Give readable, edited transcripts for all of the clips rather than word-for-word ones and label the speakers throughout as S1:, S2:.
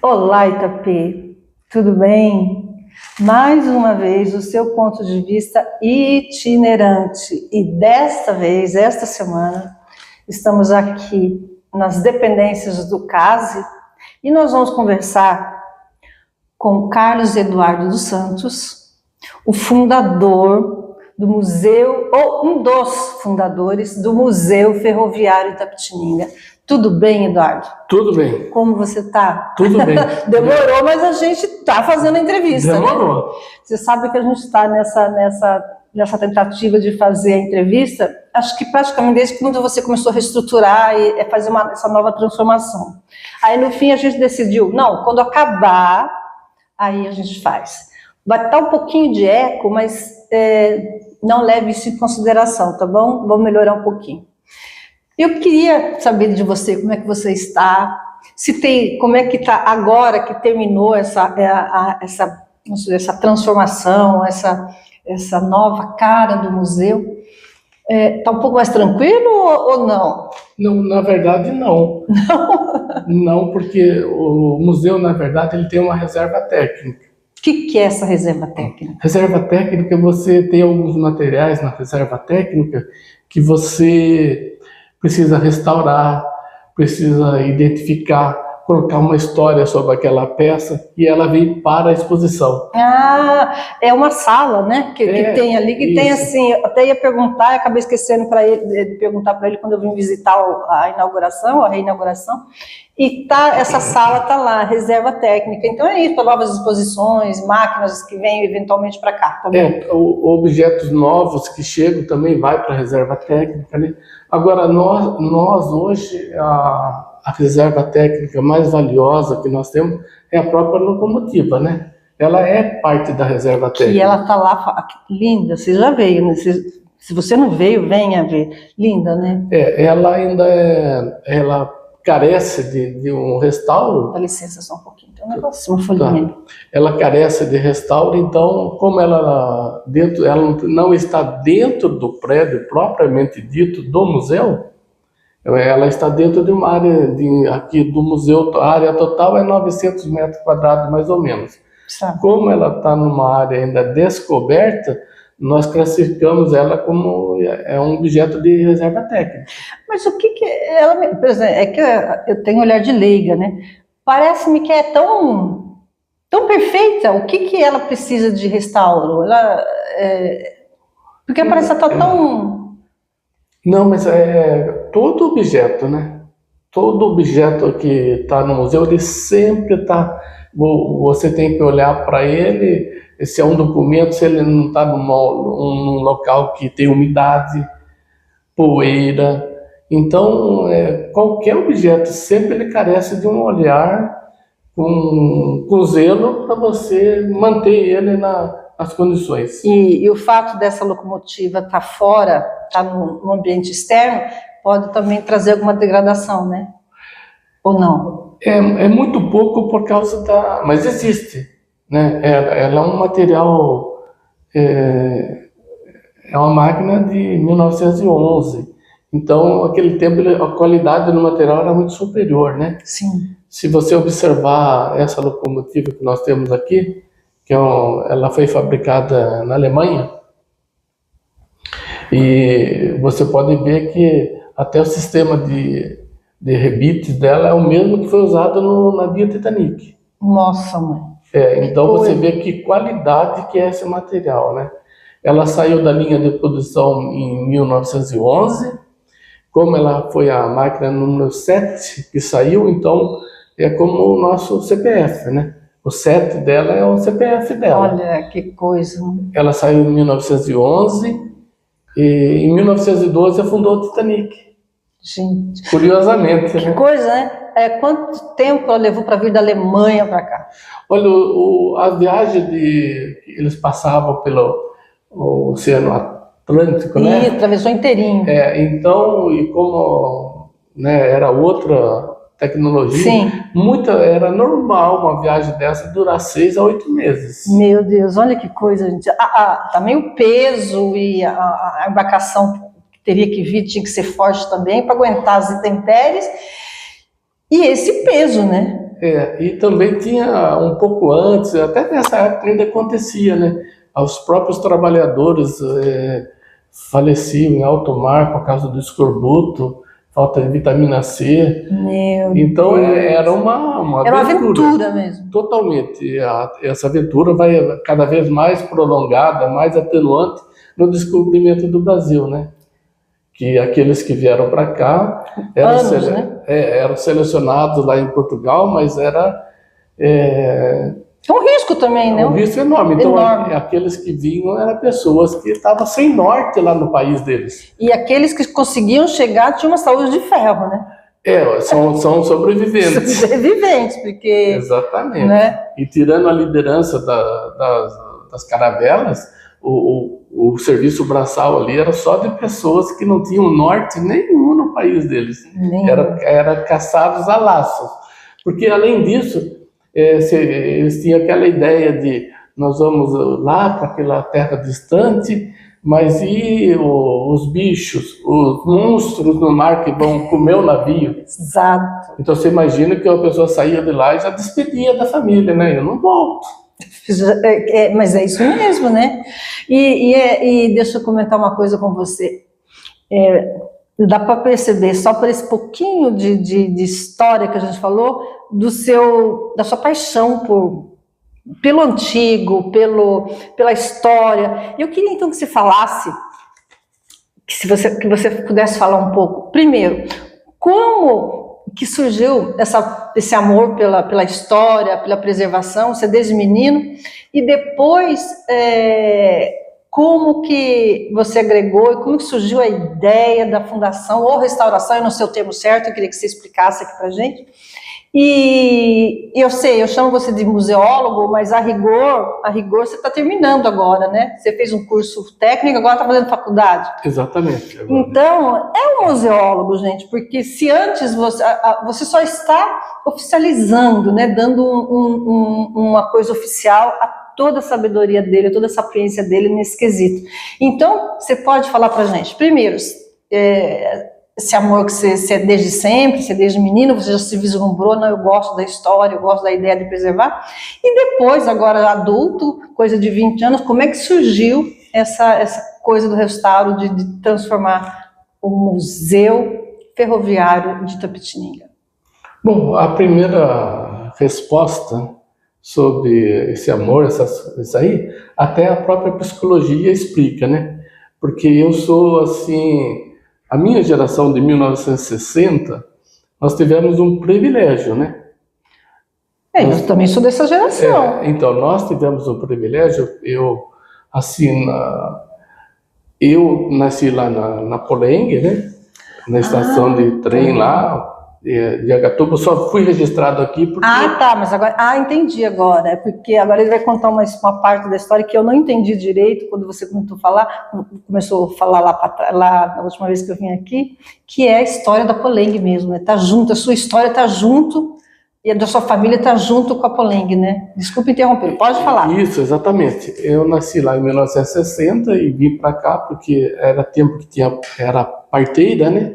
S1: Olá, Itapê, tudo bem? Mais uma vez, o seu ponto de vista itinerante. E desta vez, esta semana, estamos aqui nas dependências do CASE e nós vamos conversar com Carlos Eduardo dos Santos, o fundador do museu, ou um dos fundadores do Museu Ferroviário Itapetininga. Tudo bem, Eduardo?
S2: Tudo bem.
S1: Como você está?
S2: Tudo bem.
S1: Demorou, mas a gente está fazendo a entrevista.
S2: Demorou.
S1: Né? Você sabe que a gente está nessa tentativa de fazer a entrevista, acho que praticamente desde quando você começou a reestruturar e fazer essa nova transformação. Aí, no fim, a gente decidiu, não, quando acabar, aí a gente faz. Vai estar um pouquinho de eco, mas não leve isso em consideração, tá bom? Vamos melhorar um pouquinho. Eu queria saber de você, como é que você está, como é que está agora que terminou essa transformação, essa nova cara do museu. Está um pouco mais tranquilo ou não?
S2: Não, na verdade não. Não, porque o museu, na verdade, ele tem uma reserva técnica.
S1: O que é essa reserva técnica?
S2: Reserva técnica, você tem alguns materiais na reserva técnica que você precisa restaurar, precisa identificar, colocar uma história sobre aquela peça e ela vem para a exposição.
S1: Ah, é uma sala, né? Que tem ali, que isso. Tem assim, eu até ia perguntar, acabei esquecendo de perguntar para ele quando eu vim visitar a inauguração, a reinauguração, e essa sala está lá, reserva técnica. Então é isso, para novas exposições, máquinas que vêm eventualmente para cá. Tá
S2: objetos novos que chegam também vai para a reserva técnica, né? Agora, nós hoje, a reserva técnica mais valiosa que nós temos é a própria locomotiva, né? Ela é parte da reserva técnica.
S1: E ela está lá, linda, você já veio, né? Se você não veio, venha ver. Linda, né?
S2: Ela ainda ela carece de um restauro.
S1: Dá licença só um pouquinho, tem um negócio, uma folhinha.
S2: Tá. Ela carece de restauro, então, como ela não está dentro do prédio propriamente dito do museu, ela está dentro de uma área aqui do museu, a área total é 900 metros quadrados mais ou menos.
S1: Sabe. Como
S2: ela está numa área ainda descoberta, nós classificamos ela como um objeto de reserva técnica.
S1: Mas o que ela, por exemplo, é que eu tenho olhar de leiga, né? Parece-me que é tão perfeita. O que ela precisa de restauro? Porque parece que está tão...
S2: Não, mas todo objeto, né? Todo objeto que está no museu, ele sempre está... Você tem que olhar para ele, se é um documento, se ele não está num local que tem umidade, poeira. Então, qualquer objeto sempre ele carece de um olhar com zelo para você manter ele nas condições.
S1: E o fato dessa locomotiva estar fora, estar no ambiente externo, pode também trazer alguma degradação, né? Ou não?
S2: É muito pouco por causa mas existe, né? Ela é um material, é uma máquina de 1911, então naquele tempo a qualidade do material era muito superior, né?
S1: Sim.
S2: Se você observar essa locomotiva que nós temos aqui, ela foi fabricada na Alemanha, e você pode ver que até o sistema de rebites dela é o mesmo que foi usado no navio Titanic.
S1: Nossa, mãe.
S2: Então você vê que qualidade que é esse material, né? Ela saiu da linha de produção em 1911, como ela foi a máquina número 7 que saiu, então é como o nosso CPF, né? O 7 dela é o CPF dela.
S1: Olha, que coisa.
S2: Ela saiu em 1911 e em 1912 afundou o Titanic.
S1: Gente,
S2: curiosamente.
S1: Que coisa, né? Quanto tempo ela levou para vir da Alemanha para cá?
S2: Olha, as viagens eles passavam pelo Oceano Atlântico, né?
S1: Atravessou inteirinho.
S2: Então, e como era outra tecnologia,
S1: sim,
S2: era normal uma viagem dessa durar 6 a 8 meses.
S1: Meu Deus, olha que coisa, gente. Também o peso e a embarcação teria que vir, tinha que ser forte também para aguentar as intempéries. E esse peso, né?
S2: E também tinha um pouco antes, até nessa época ainda acontecia, né? Os próprios trabalhadores faleciam em alto mar por causa do escorbuto, falta de vitamina C. Então era uma
S1: aventura mesmo.
S2: Totalmente. Essa aventura vai cada vez mais prolongada, mais atenuante no descobrimento do Brasil, né? Que aqueles que vieram para cá eram selecionados lá em Portugal, mas era
S1: um risco também, né?
S2: Um risco enorme. Então,
S1: enorme.
S2: Aqueles que vinham eram pessoas que estavam sem norte lá no país deles.
S1: E aqueles que conseguiam chegar tinham uma saúde de ferro, né?
S2: São sobreviventes.
S1: Sobreviventes, porque...
S2: Exatamente.
S1: Né?
S2: E tirando a liderança das caravelas, o serviço braçal ali era só de pessoas que não tinham norte nenhum no país deles. Era caçados a laços. Porque, além disso, eles tinham aquela ideia de nós vamos lá para aquela terra distante, mas e os bichos, os monstros no mar que vão comer o navio?
S1: Exato.
S2: Então você imagina que uma pessoa saía de lá e já despedia da família, né? Eu não volto.
S1: Mas é isso mesmo, né? E deixa eu comentar uma coisa com você. Dá para perceber, só por esse pouquinho de história que a gente falou, da sua paixão pelo antigo, pela história. Eu queria então que você falasse, que você pudesse falar um pouco. Primeiro, como que surgiu esse amor pela história, pela preservação, você desde menino, e depois como que você agregou e como que surgiu a ideia da fundação ou restauração, eu não sei o termo certo, eu queria que você explicasse aqui pra gente. E eu chamo você de museólogo, mas a rigor você está terminando agora, né? Você fez um curso técnico, agora está fazendo faculdade.
S2: Exatamente. Agora.
S1: Então, é um museólogo, gente, porque se antes você só está oficializando, né? Dando uma coisa oficial a toda a sabedoria dele, toda a sapiência dele nesse quesito. Então, você pode falar para a gente, primeiro, esse amor que você é desde sempre, você é desde menino, você já se vislumbrou, não, eu gosto da história, eu gosto da ideia de preservar, e depois, agora adulto, coisa de 20 anos, como é que surgiu essa coisa do restauro, de transformar o Museu Ferroviário de Itapetininga?
S2: Bom, a primeira resposta sobre esse amor, isso aí, até a própria psicologia explica, né? Porque eu sou, assim... A minha geração de 1960, nós tivemos um privilégio, né?
S1: Eu também sou dessa geração.
S2: Então, nós tivemos um privilégio, eu nasci lá na Poleng, né? Na estação de trem lá, de Agatuba, só fui registrado aqui porque...
S1: Mas agora... entendi agora. É porque agora ele vai contar uma parte da história que eu não entendi direito quando você começou a falar lá na última vez que eu vim aqui, que é a história da Poleng mesmo, né? Tá junto, a sua história tá junto e a da sua família tá junto com a Poleng, né? Desculpe interromper, pode falar.
S2: Isso, exatamente. Eu nasci lá em 1960 e vim para cá porque era tempo que era parteira, né?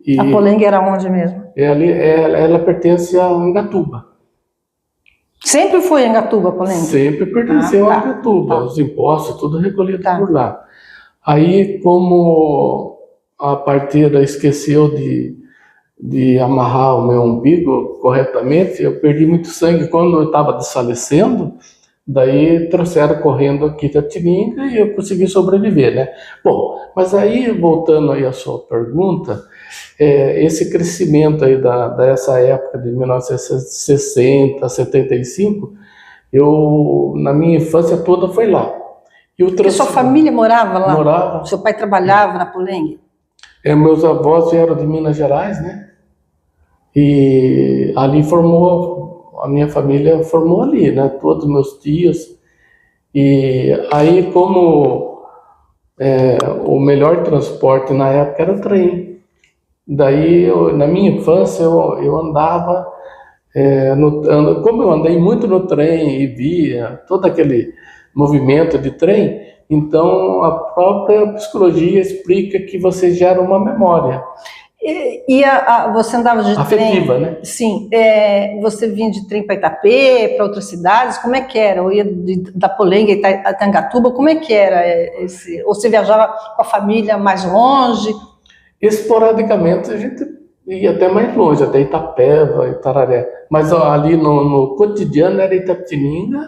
S2: E
S1: a Poleng era onde mesmo?
S2: Ela pertence a Angatuba.
S1: Sempre foi em Angatuba, Poleng?
S2: Sempre pertenceu a Angatuba, os impostos, tudo recolhido por lá. Aí, como a parteira esqueceu de amarrar o meu umbigo corretamente, eu perdi muito sangue quando eu estava desfalecendo, daí trouxeram correndo aqui da Itapetininga e eu consegui sobreviver, né? Bom, mas aí, voltando aí à sua pergunta, esse crescimento aí dessa época de 1960, 75, na minha infância toda foi lá.
S1: E sua família morava lá?
S2: Morava.
S1: Seu pai trabalhava na Poleng?
S2: Meus avós vieram de Minas Gerais, né? E ali a minha família formou ali, né? Todos meus tios. E aí, como o melhor transporte na época era o trem. Daí, na minha infância, eu andava, como eu andei muito no trem e via todo aquele movimento de trem, então a própria psicologia explica que você gera uma memória.
S1: Você andava de
S2: Afetiva,
S1: trem?
S2: né?
S1: Sim. Você vinha de trem para Itapê, para outras cidades? Como é que era? Ou ia da Polenga a Tangatuba? Como é que era esse? Ou você viajava com a família mais longe?
S2: Esporadicamente a gente ia até mais longe, até Itapeva, Itararé. Mas ó, ali no cotidiano era Itapetininga,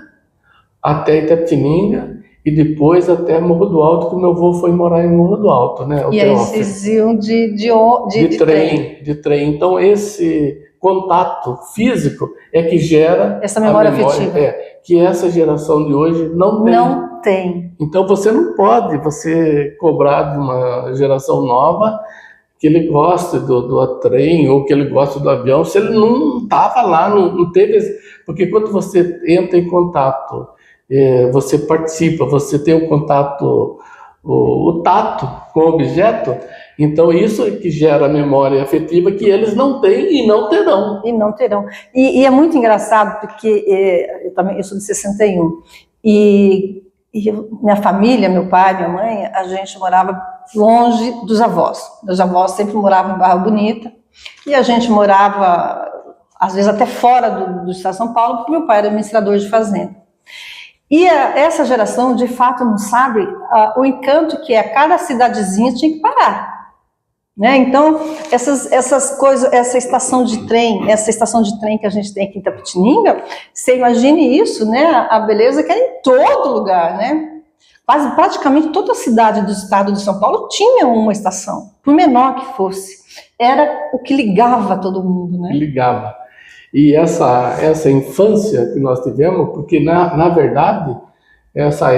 S2: até Itapetininga, e depois até Morro do Alto, que meu avô foi morar em Morro do Alto, né? O
S1: E aí
S2: Teófilo.
S1: vocês iam de
S2: De
S1: trem.
S2: trem. Então, esse contato físico é que gera
S1: Essa memória
S2: a memória,
S1: afetiva.
S2: que essa geração de hoje não tem.
S1: Não tem.
S2: Então, você não pode cobrar de uma geração nova que ele goste do trem ou que ele goste do avião, se ele não estava lá, não teve... Porque quando você entra em contato, você participa, você tem um contato, o tato com o objeto, então isso é que gera a memória afetiva que eles não têm e não terão.
S1: E não terão. E é muito engraçado, porque eu sou de 61, e minha família, meu pai, minha mãe, a gente morava longe dos avós. Meus avós sempre moravam em Barra Bonita, e a gente morava, às vezes, até fora do estado de São Paulo, porque meu pai era administrador de fazenda. E essa geração, de fato, não sabe o encanto que é. Cada cidadezinha tinha que parar. Né? Então, essas coisas, essa estação de trem que a gente tem aqui em Itapetininga, você imagine isso, né? A beleza que era em todo lugar, né? Praticamente toda a cidade do estado de São Paulo tinha uma estação, por menor que fosse. Era o que ligava todo mundo, né?
S2: Ligava. E essa infância que nós tivemos, porque na verdade, essa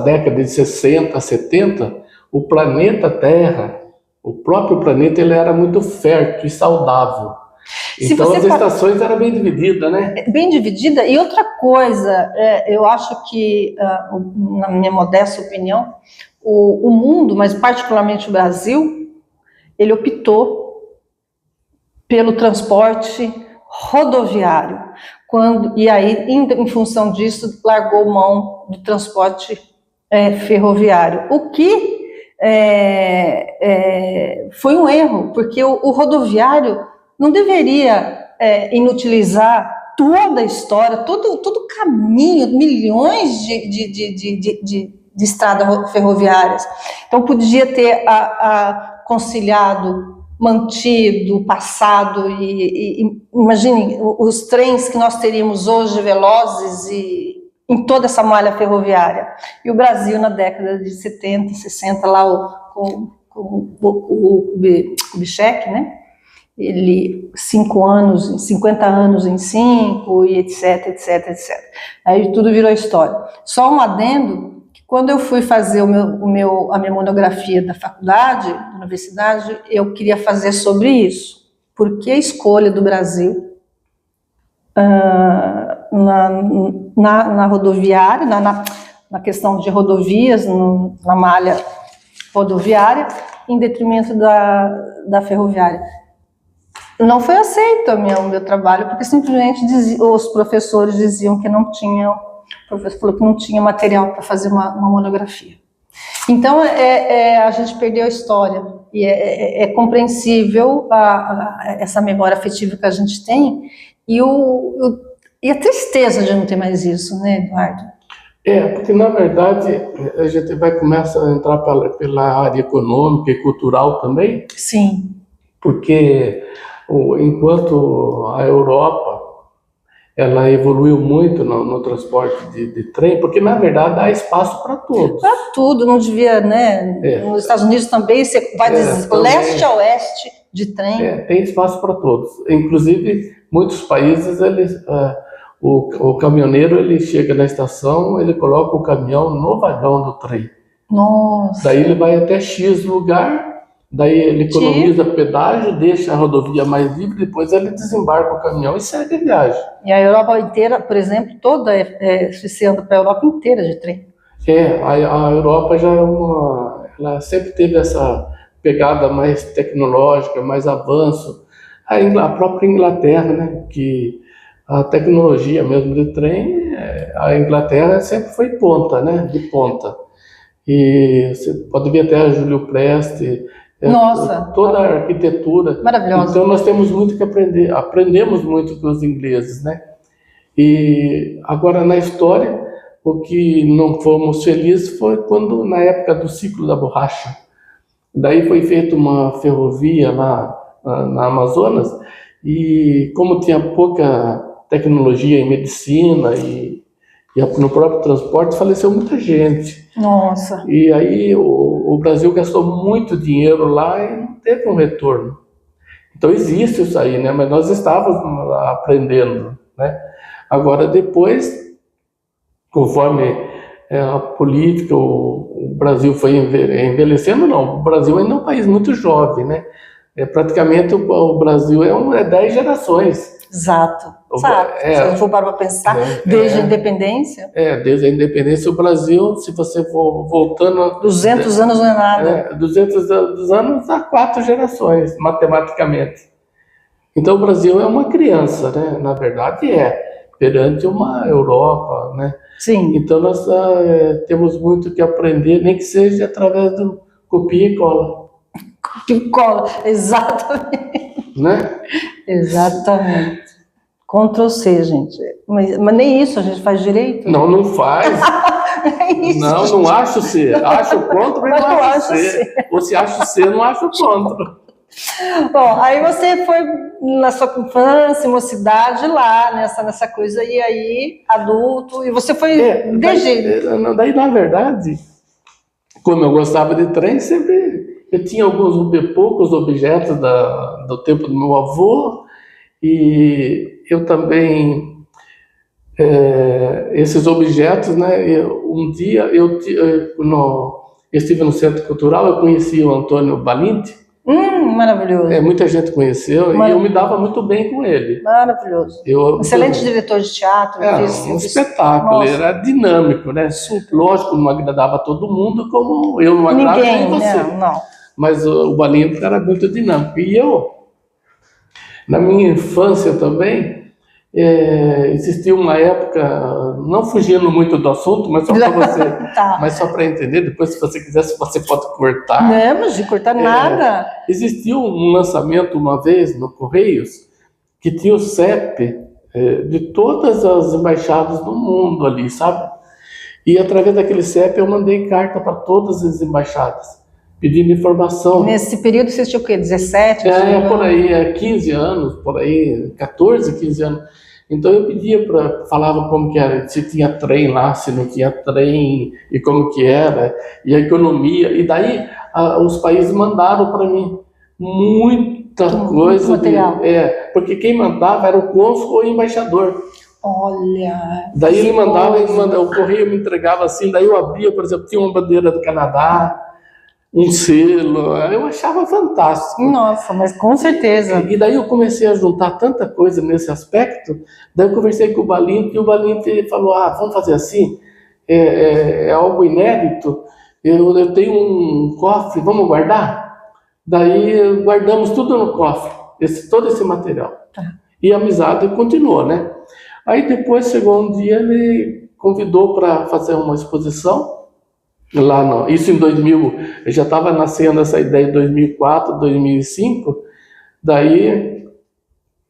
S2: década de 60, 70, o planeta Terra, o próprio planeta, ele era muito fértil e saudável. Então as estações eram bem divididas, né?
S1: Bem dividida. E outra coisa, eu acho que, na minha modesta opinião, o mundo, mas particularmente o Brasil, ele optou pelo transporte rodoviário. E aí, em função disso, largou mão do transporte ferroviário. O que foi um erro, porque o rodoviário não deveria inutilizar toda a história, todo o caminho, milhões de estradas ferroviárias. Então, podia ter conciliado, mantido, passado, e imagine os trens que nós teríamos hoje, velozes, e em toda essa malha ferroviária. E o Brasil, na década de 70, 60, lá com o Kubitschek, né? Ele 50 anos em 5, e etc, etc, etc. Aí tudo virou história. Só um adendo, que quando eu fui fazer a minha monografia da faculdade, da universidade, eu queria fazer sobre isso. Por que a escolha do Brasil na rodoviária, na questão de rodovias, na malha rodoviária, em detrimento da ferroviária? Não foi aceito o meu trabalho, porque simplesmente os professores diziam que não tinham, o professor falou que não tinha material para fazer uma monografia. Então, a gente perdeu a história, e é compreensível essa memória afetiva que a gente tem, e a tristeza de não ter mais isso, né, Eduardo?
S2: Porque na verdade a gente vai começar a entrar pela área econômica e cultural também.
S1: Sim.
S2: Porque enquanto a Europa ela evoluiu muito no transporte de trem, porque na verdade há espaço para todos.
S1: Para tudo, não devia, né? Nos Estados Unidos também você vai de leste a oeste de trem.
S2: Tem espaço para todos. Inclusive, muitos países, o caminhoneiro ele chega na estação, ele coloca o caminhão no vagão do trem.
S1: Nossa!
S2: Daí ele vai até X lugar, daí ele economiza pedágio, deixa a rodovia mais livre, depois ele desembarca o caminhão e segue a viagem.
S1: E a Europa inteira, por exemplo, toda se anda para a Europa inteira de trem.
S2: A Europa já ela sempre teve essa pegada mais tecnológica, mais avanço. A própria Inglaterra, né, que a tecnologia mesmo de trem, a Inglaterra sempre foi ponta, né, de ponta. E você pode ver até a Júlio Prestes,
S1: Nossa!
S2: Toda a arquitetura.
S1: Maravilhosa.
S2: Então nós temos muito que aprender, aprendemos muito com os ingleses, né? E agora na história, o que não fomos felizes foi quando, na época do ciclo da borracha, daí foi feita uma ferrovia lá na Amazonas, e como tinha pouca tecnologia em medicina e no próprio transporte, faleceu muita gente.
S1: Nossa!
S2: E aí o Brasil gastou muito dinheiro lá e não teve um retorno. Então existe isso aí, né? Mas nós estávamos aprendendo, né? Agora depois, conforme a política, o Brasil foi envelhecendo, não. O Brasil ainda é um país muito jovem, né? Praticamente o Brasil é 10 gerações.
S1: Exato. Sabe? Se eu for para pensar, desde a independência.
S2: Desde a independência, o Brasil, se você for voltando...
S1: 200 anos não é nada.
S2: 200 anos há 4 gerações, matematicamente. Então o Brasil é uma criança, né? Na verdade perante uma Europa, né?
S1: Sim.
S2: Então nós temos muito que aprender, nem que seja através do copia e cola.
S1: Copia e cola, exatamente.
S2: Né?
S1: Exatamente. Ctrl+C, gente. Mas nem isso a gente faz direito?
S2: Não faz.
S1: É isso,
S2: não acho C. Acho Ctrl e não acho C. Ou se acho C, não acho Ctrl.
S1: Bom, aí você foi na sua infância, mocidade, lá, nessa coisa, e aí, adulto, e você foi
S2: daí, na verdade, como eu gostava de trem, sempre eu tinha poucos objetos do tempo do meu avô, e eu também, esses objetos, né, um dia eu estive no Centro Cultural, eu conheci o Antônio Balint.
S1: Maravilhoso.
S2: Muita gente conheceu e eu me dava muito bem com ele.
S1: Maravilhoso. Excelente diretor de teatro.
S2: Um espetáculo, ele era dinâmico, né? Super. Lógico, não agradava todo mundo, como eu não agrado nem você.
S1: Não.
S2: Mas o Balint era muito dinâmico. E eu, na minha infância também, existia uma época, não fugindo muito do assunto, mas só para você, mas só para entender, depois se você quiser, você pode cortar.
S1: Não, mas de cortar nada.
S2: Existiu um lançamento uma vez no Correios, que tinha o CEP de todas as embaixadas do mundo ali, sabe? E através daquele CEP eu mandei carta para todas as embaixadas, pedindo informação.
S1: Nesse período você tinha o quê? 17?
S2: Por aí, 15 anos, por aí, 14, 15 anos. Então eu pedia falava como que era, se tinha trem lá, se não tinha trem, e como que era, e a economia. E daí os países mandaram para mim muita coisa.
S1: Muito material.
S2: Porque quem mandava era o cônsul ou o embaixador.
S1: Olha.
S2: Daí ele mandava, o correio me entregava assim, daí eu abria, por exemplo, tinha uma bandeira do Canadá, um selo, eu achava fantástico.
S1: Nossa, mas com certeza.
S2: E daí eu comecei a juntar tanta coisa nesse aspecto, daí eu conversei com o Balint, e o Balint falou, vamos fazer assim, é algo inédito, eu tenho um cofre, vamos guardar? Daí guardamos tudo no cofre, todo esse material. E a amizade continuou, né? Aí depois chegou um dia, ele convidou para fazer uma exposição, isso em 2000, eu já estava nascendo essa ideia em 2004, 2005, daí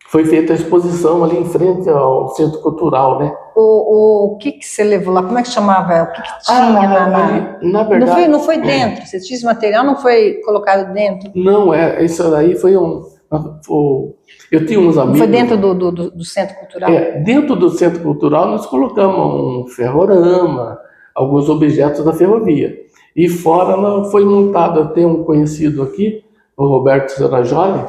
S2: foi feita a exposição ali em frente ao Centro Cultural, né?
S1: O que você levou lá? Como é que chamava? O que tinha
S2: na verdade...
S1: Não foi dentro, você tinha esse material, não foi colocado dentro?
S2: Não, isso daí foi eu tinha uns amigos...
S1: Foi dentro do Centro Cultural?
S2: Dentro do Centro Cultural nós colocamos um ferrorama, alguns objetos da ferrovia. E fora foi montado, eu tenho um conhecido aqui, o Roberto Serajoli,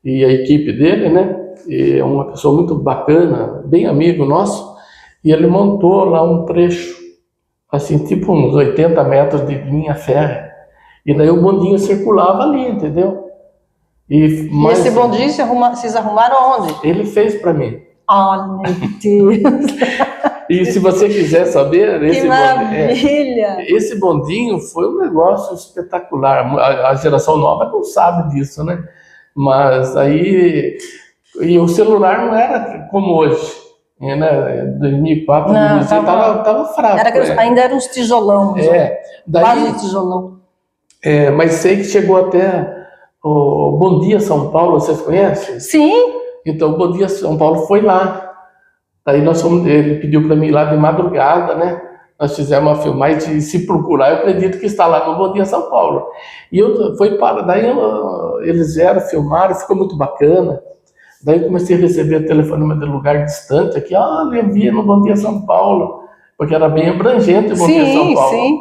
S2: e a equipe dele, né? E é uma pessoa muito bacana, bem amigo nosso, e ele montou lá um trecho, assim, tipo uns 80 metros de linha férrea. E daí o bondinho circulava ali, entendeu?
S1: E esse bondinho vocês arrumaram onde?
S2: Ele fez para mim.
S1: Oh, meu Deus!
S2: E se você quiser saber,
S1: esse
S2: bondinho foi um negócio espetacular. A geração nova não sabe disso, né? Mas aí... E o celular não era como hoje, né? 2004, 2005, estava fraco.
S1: Ainda eram uns tijolão.
S2: Daí,
S1: quase tijolão.
S2: Mas sei que chegou até o Bom Dia São Paulo, vocês conhecem?
S1: Sim.
S2: Então, o Bom Dia São Paulo foi lá. Daí ele pediu para mim ir lá de madrugada, né? Nós fizemos uma filmagem e se procurar, eu acredito que está lá no Bom Dia São Paulo. E eles vieram, filmaram, ficou muito bacana. Daí eu comecei a receber telefonema de lugar distante aqui, eu via no Bom Dia São Paulo, porque era bem abrangente o Bom Dia São Paulo.
S1: Sim.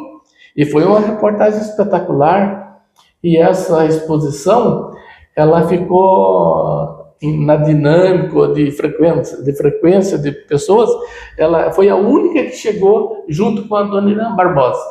S2: E foi uma reportagem espetacular. E essa exposição, ela ficou na dinâmica de frequência de pessoas, ela foi a única que chegou junto com a dona Irã Barbosa,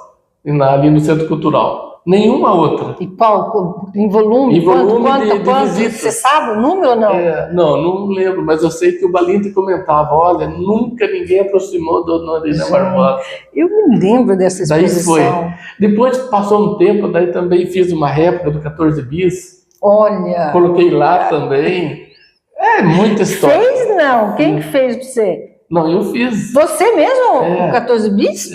S2: ali no Centro Cultural. Nenhuma outra.
S1: E palco, em volume?
S2: Em volume
S1: quanto?
S2: visita.
S1: Você sabe o número ou não?
S2: Não lembro, mas eu sei que o Balinta comentava, olha, nunca ninguém aproximou da dona Irã Barbosa.
S1: Eu me lembro dessa exposição.
S2: Daí foi. Depois passou um tempo, daí também fiz uma réplica do 14 bis.
S1: Olha.
S2: Coloquei lá também. É muita história.
S1: Fez não? Quem fez pra você?
S2: Não, eu fiz.
S1: Você mesmo? O 14 bis?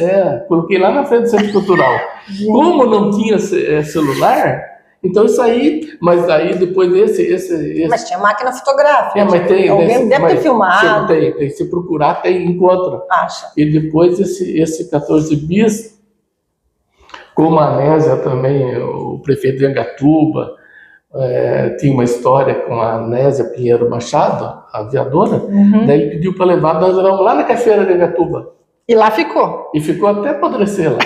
S2: Coloquei lá na frente do Centro Cultural. Como não tinha celular, então isso aí, mas aí depois esse...
S1: Mas tinha máquina fotográfica.
S2: Mas tem.
S1: Alguém deve ter filmado.
S2: Tem. Se procurar, encontra.
S1: Acha.
S2: E depois esse 14 bis, como a Nésia também, o prefeito de Angatuba, tinha uma história com a Nésia Pinheiro Machado, a aviadora, daí ele pediu para levar, nós levamos lá na Cachoeira de Angatuba.
S1: E lá ficou?
S2: E ficou até apodrecer lá.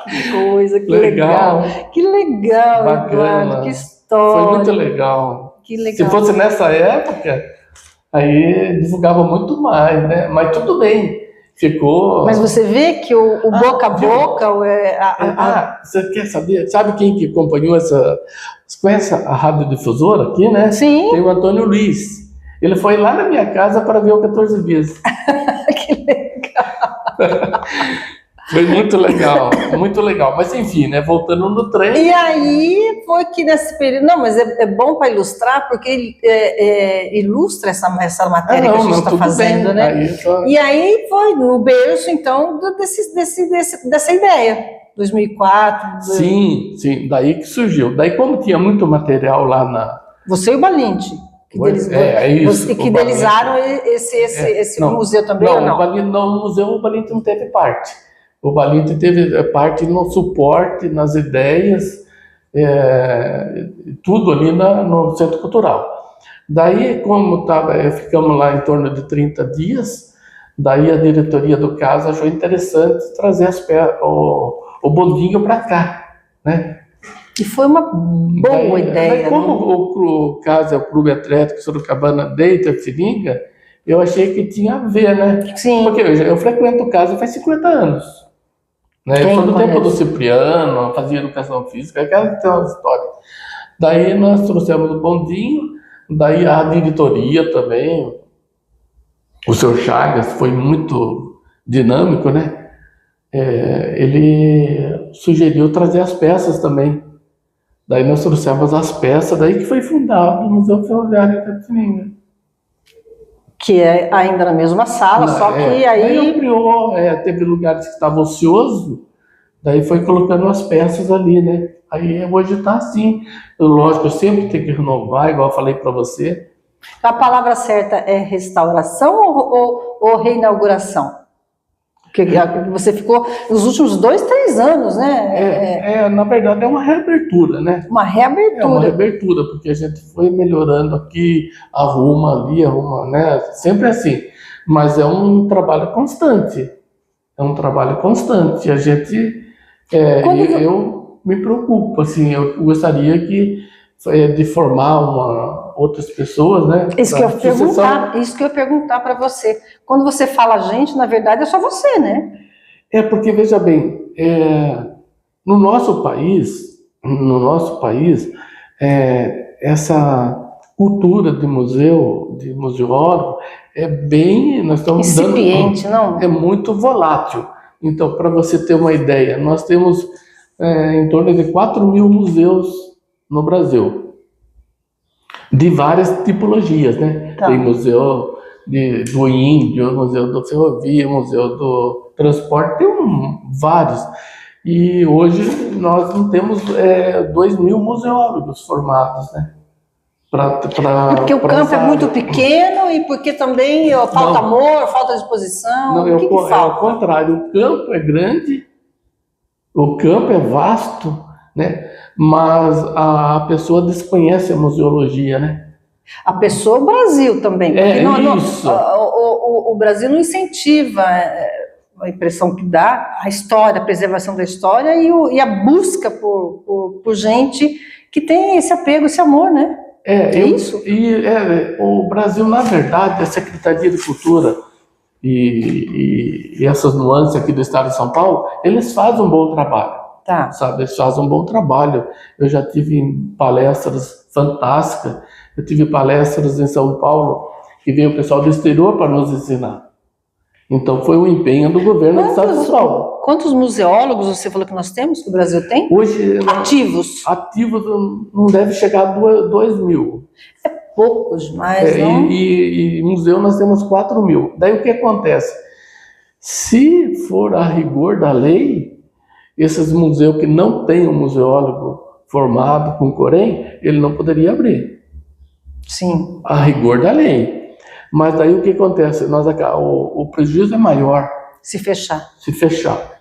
S1: Que coisa, que legal. Que legal,
S2: bacana.
S1: Eduardo, que história.
S2: Foi muito legal.
S1: Que legal.
S2: Se fosse nessa época, aí divulgava muito mais, né? Mas tudo bem. Ficou...
S1: Mas você vê que o boca a boca...
S2: Você quer saber? Sabe quem que acompanhou essa... Você conhece a radiodifusora aqui, né?
S1: Sim.
S2: Tem o Antônio Luiz. Ele foi lá na minha casa para ver o 14 bis.
S1: Que legal.
S2: Foi muito legal, muito legal. Mas enfim, né? Voltando no trem.
S1: E aí foi que nesse período... Não, mas é bom para ilustrar, porque ilustra essa matéria que a gente está fazendo, bem, né? E aí foi no berço, então, dessa ideia. 2004.
S2: Sim, daí que surgiu. Daí como tinha muito material lá na...
S1: Você e o Balinte. Que idealizaram esse museu também, ou não?
S2: No museu o Balinte não teve parte. O Balinte teve parte no suporte, nas ideias, tudo ali no Centro Cultural. Daí, como ficamos lá em torno de 30 dias, daí a diretoria do CASA achou interessante trazer o bondinho para cá, né?
S1: E foi uma boa ideia.
S2: Como o CASA é o Clube Atlético Sorocabana de Itapetininga, eu achei que tinha a ver, né?
S1: Sim.
S2: Porque eu frequento o CASA faz 50 anos. Né? Foi no tempo do Cipriano, fazia educação física, aquela história. Daí nós trouxemos o bondinho, daí a diretoria também, o seu Chagas foi muito dinâmico, né? Ele sugeriu trazer as peças também. Daí nós trouxemos as peças, daí que foi fundado o Museu Ferroviário de Itapetininga.
S1: Que é ainda na mesma sala, só que aí...
S2: ampliou, teve lugares que estavam ociosos, daí foi colocando as peças ali, né? Aí hoje está assim. Lógico, eu sempre tenho que renovar, igual eu falei para você.
S1: A palavra certa é restauração ou reinauguração? Porque você ficou nos últimos 2, 3 anos, né?
S2: Na verdade é uma reabertura, né?
S1: Uma reabertura.
S2: É uma reabertura, porque a gente foi melhorando aqui, arruma ali, né? Sempre assim. Mas é um trabalho constante. É um trabalho constante. A gente... eu me preocupo, assim, eu gostaria de formar outras pessoas, né?
S1: Isso que eu ia perguntar para você. Quando você fala gente, na verdade é só você, né?
S2: Porque, veja bem, no nosso país, essa cultura de museólogo nós estamos
S1: incipiente, não?
S2: É muito volátil. Então, para você ter uma ideia, nós temos em torno de 4.000 museus no Brasil, de várias tipologias, né?
S1: Tá.
S2: Tem museu do índio, museu da ferrovia, museu do transporte, tem vários. E hoje nós não temos 2.000 museólogos formados, né?
S1: Porque o campo é muito pequeno e porque também falta amor, falta disposição.
S2: Não,
S1: o que falta?
S2: É o contrário. O campo é grande, o campo é vasto, né? Mas a pessoa desconhece a museologia, né?
S1: A pessoa, o Brasil também. Porque
S2: isso.
S1: O Brasil não incentiva a impressão que dá, a história, a preservação da história e a busca por gente que tem esse apego, esse amor, né? Isso?
S2: O Brasil, na verdade, a Secretaria de Cultura e essas nuances aqui do estado de São Paulo, eles fazem um bom trabalho.
S1: Tá.
S2: Sabe? Eles fazem um bom trabalho. Eu já tive palestras fantásticas. Eu tive palestras em São Paulo que veio o pessoal do exterior para nos ensinar. Então foi um empenho do governo do estado de São Paulo.
S1: Quantos museólogos você falou que nós temos, que o Brasil tem?
S2: Hoje,
S1: ativos
S2: não deve chegar a 2.000.
S1: É pouco demais, não?
S2: E museu nós temos 4.000. Daí o que acontece? Se for a rigor da lei, esses museus que não têm um museólogo formado com Corém, ele não poderia abrir.
S1: Sim.
S2: A rigor da lei. Mas daí o que acontece? O prejuízo é maior.
S1: Se fechar.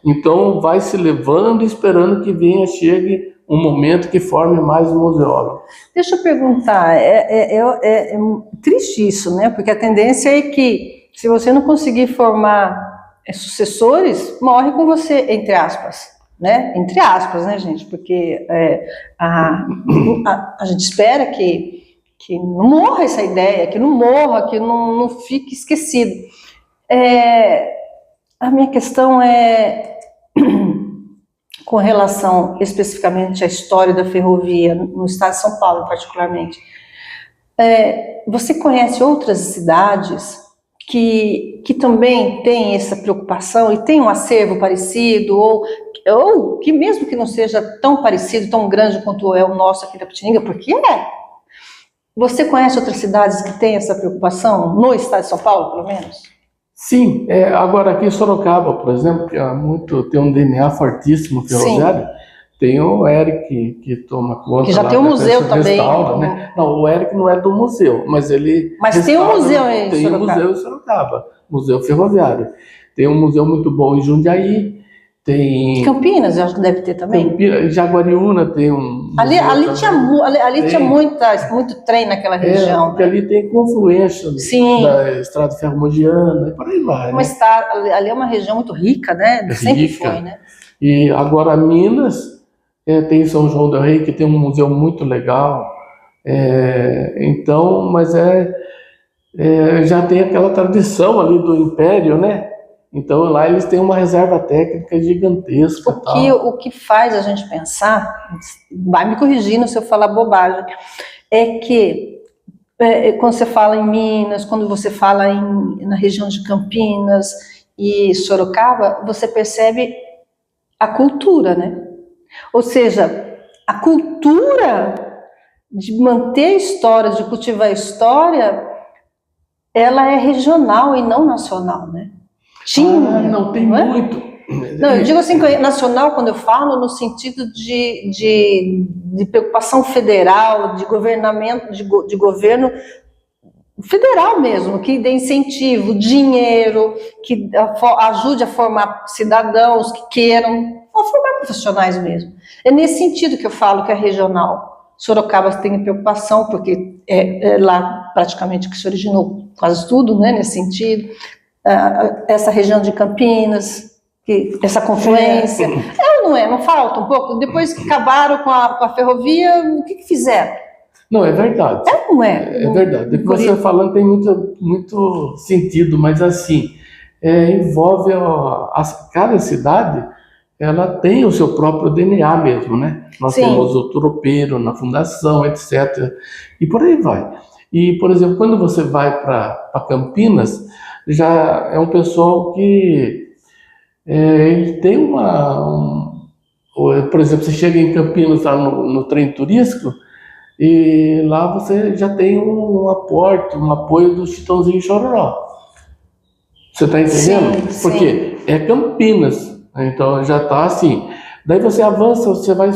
S2: Então vai se levando, esperando que chegue um momento que forme mais um museólogo.
S1: Deixa eu perguntar, é triste isso, né? Porque a tendência é que, se você não conseguir formar sucessores, morre com você, entre aspas. Né? Entre aspas, né, gente? Porque a gente espera que não morra essa ideia, que não morra, que não fique esquecido. A minha questão é com relação especificamente à história da ferrovia no estado de São Paulo, particularmente. Você conhece outras cidades que também têm essa preocupação e têm um acervo parecido, ou que mesmo que não seja tão parecido, tão grande quanto é o nosso aqui da Pitininga, porque Você conhece outras cidades que têm essa preocupação, no estado de São Paulo, pelo menos?
S2: Sim, agora aqui em Sorocaba, por exemplo, que tem um DNA fortíssimo ferroviário, tem o Eric que toma conta.
S1: Que já tem um museu também.
S2: Né? Não, o Eric não é do museu, mas ele...
S1: Mas tem um museu em Sorocaba.
S2: Tem um museu em Sorocaba, Museu Ferroviário. Tem um museu muito bom em Jundiaí. Tem...
S1: Campinas, eu acho que deve ter também.
S2: Jaguariúna tem um...
S1: Ali tinha muito trem naquela região.
S2: Porque ali tem confluência da Estrada Ferromogiana e por aí vai.
S1: Mas ali é uma região muito rica, né? Sempre foi, né?
S2: E agora Minas tem São João del Rei, que tem um museu muito legal. Então, mas já tem aquela tradição ali do Império, né? Então lá eles têm uma reserva técnica gigantesca.
S1: O que faz a gente pensar, vai me corrigindo se eu falar bobagem, é que quando você fala em Minas, quando você fala na região de Campinas e Sorocaba, você percebe a cultura, né? Ou seja, a cultura de manter a história, de cultivar a história, ela é regional e não nacional, né?
S2: Não, tem muito.
S1: Não, eu digo assim, nacional, quando eu falo, no sentido de preocupação federal, de governamento, de governo federal mesmo, que dê incentivo, dinheiro, que ajude a formar cidadãos que queiram, ou formar profissionais mesmo. É nesse sentido que eu falo que é regional. Sorocaba tem preocupação, porque é lá praticamente que se originou quase tudo, né, nesse sentido. Essa região de Campinas, essa confluência. Não é? Não falta um pouco? Depois que acabaram com a ferrovia, o que fizeram?
S2: Não, é verdade.
S1: Não é?
S2: É verdade. O que você está falando tem muito sentido, mas assim, envolve cada cidade, ela tem o seu próprio DNA mesmo, né? Nós temos o tropeiro na fundação, etc. E por aí vai. E, por exemplo, quando você vai para Campinas, já é um pessoal que ele tem por exemplo, você chega em Campinas, tá no trem turístico, e lá você já tem um aporte, um apoio do Chitãozinho e Chororó. Você está entendendo?
S1: Sim,
S2: porque é Campinas, então já está assim. Daí você avança, você vai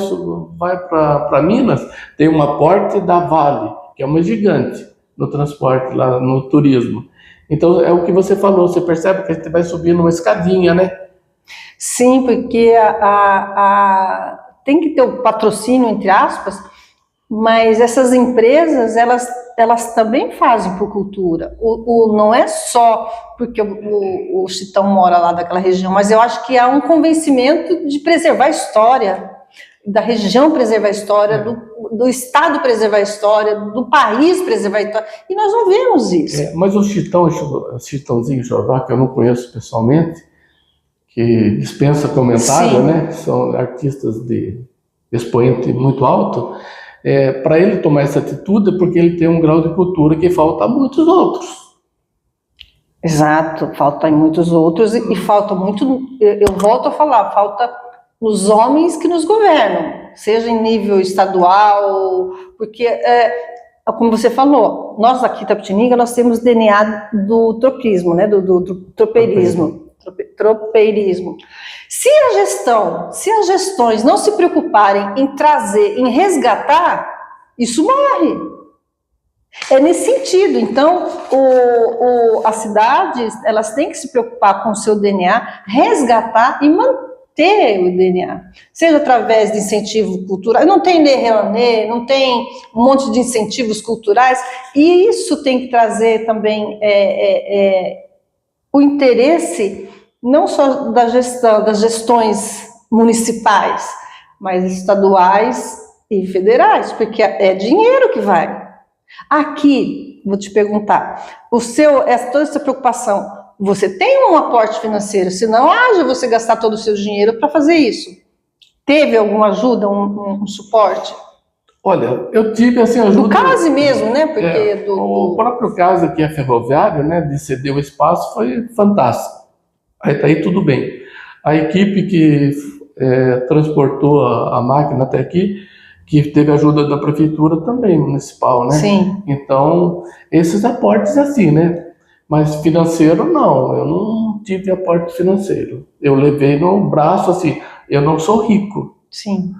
S2: para Minas, tem uma Porte da Vale, que é uma gigante no transporte, lá no turismo. Então é o que você falou, você percebe que a gente vai subindo uma escadinha, né?
S1: Sim, porque tem que ter o patrocínio, entre aspas, mas essas empresas, elas também fazem por cultura. Não é só porque o Chitão mora lá daquela região, mas eu acho que há um convencimento de preservar a história, da região preservar a história, do Estado preservar a história, do país preservar a história, e nós não vemos isso.
S2: Mas o Chitãozinho Chororó, que eu não conheço pessoalmente, que dispensa comentário,
S1: Sim.
S2: né? São artistas de expoente muito alto. Para ele tomar essa atitude é porque ele tem um grau de cultura que falta a muitos outros.
S1: Exato, falta em muitos outros e falta muito, eu volto a falar, falta nos homens que nos governam, seja em nível estadual, porque, como você falou, nós aqui em Itapetininga, nós temos DNA do tropismo, né, do tropeirismo. Tropeirismo. Se as gestões não se preocuparem em trazer, em resgatar, isso morre. É nesse sentido. Então, as cidades, elas têm que se preocupar com o seu DNA, resgatar e manter o DNA, seja através de incentivo cultural. Não tem Lei Rouanet, não tem um monte de incentivos culturais, e isso tem que trazer também o interesse não só da gestão, das gestões municipais, mas estaduais e federais, porque é dinheiro que vai. Aqui, vou te perguntar, toda essa preocupação, você tem um aporte financeiro, senão haja você gastar todo o seu dinheiro para fazer isso. Teve alguma ajuda, um suporte?
S2: Olha, eu tive assim ajuda.
S1: Do CASE mesmo, né? Porque
S2: o próprio caso aqui, a ferroviária, né, de ceder o espaço, foi fantástico. Aí tudo bem. A equipe que transportou a máquina até aqui, que teve ajuda da prefeitura também, municipal, né?
S1: Sim.
S2: Então, esses aportes assim, né? Mas financeiro, não. Eu não tive aporte financeiro. Eu levei no braço, assim, eu não sou rico.
S1: Sim.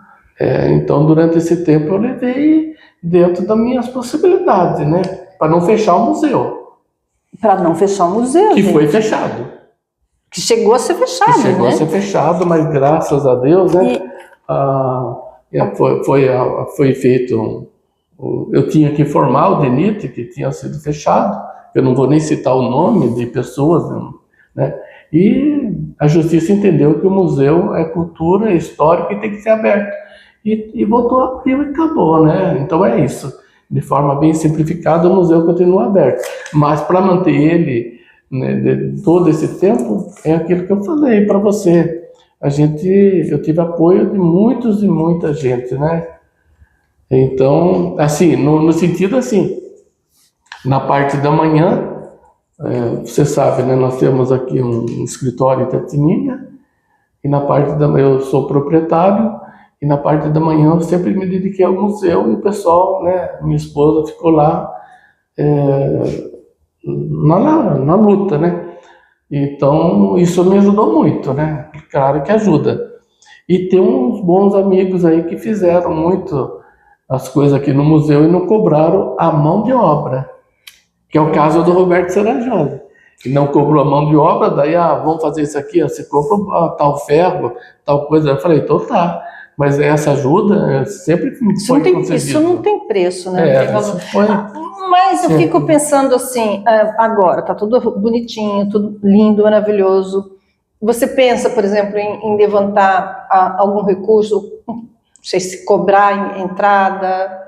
S2: Então, durante esse tempo, eu levei dentro das minhas possibilidades, né? Para não fechar o museu.
S1: Para não fechar o museu,
S2: que
S1: gente.
S2: foi fechado.
S1: Que chegou a ser fechado,
S2: que chegou
S1: né?
S2: a ser fechado, mas graças a Deus, né? Foi feito. Eu tinha que informar o DENIT que tinha sido fechado. Eu não vou nem citar o nome de pessoas, né? E a justiça entendeu que o museu é cultura, é histórico e tem que ser aberto. E voltou a abrir e acabou, né? Então é isso. De forma bem simplificada, o museu continua aberto. Mas para manter ele, né, de todo esse tempo, é aquilo que eu falei para você. Eu tive apoio de muitos e muita gente, né? Então, assim, no sentido assim, na parte da manhã, você sabe, né? Nós temos aqui um escritório em Itapetininga, e na parte da manhã eu sou proprietário, e na parte da manhã eu sempre me dediquei ao museu, e o pessoal, né? Minha esposa ficou lá na luta, né? Então, isso me ajudou muito, né? Claro que ajuda. E tem uns bons amigos aí que fizeram muito as coisas aqui no museu e não cobraram a mão de obra, que é o caso do Roberto Serajoli. Que não cobrou a mão de obra, daí, vamos fazer isso aqui, você compra tal ferro, tal coisa. Eu falei, então tá. Mas essa ajuda sempre foi concedida.
S1: Isso não tem preço, né? Mas eu fico pensando assim, agora, tá tudo bonitinho, tudo lindo, maravilhoso. Você pensa, por exemplo, em levantar algum recurso, não sei se cobrar entrada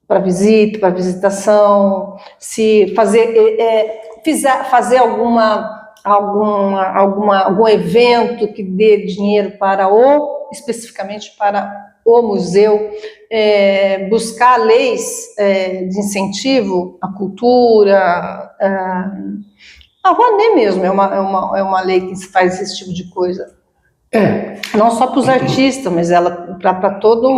S1: para visita, para visitação, se fazer algum evento que dê dinheiro especificamente para o museu, buscar leis de incentivo à cultura, a Rouanet mesmo é uma lei que faz esse tipo de coisa. Não só para os artistas, mas ela para todo